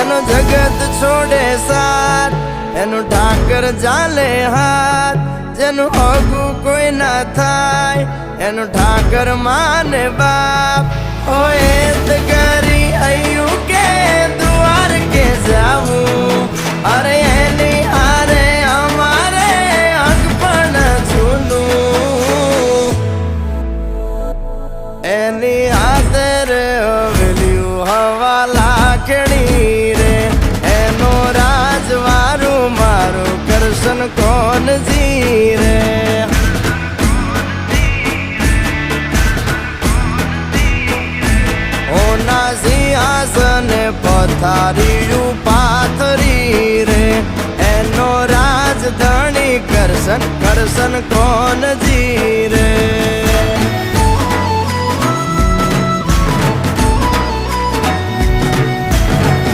જેનો જગત છોડે સાથ એનું ઠાકર ચાલે હાથ, જેનું હગું કોઈ ના થાય એનું ઠાકર માને બાપ. હોય તો કરી આયું કે દ્વાર કે જાવું, અરે એની હારે અમારે હક પણ છૂનું. એની હાથર વેલ્યું હવા લાખણી રે, એનો રાજવારું મારું કરશન કોણ જી રે. ઓના સિંહાસન પથારીયું પાથરી રે, એનો રાજધણી કરશન કરશન કોણ જી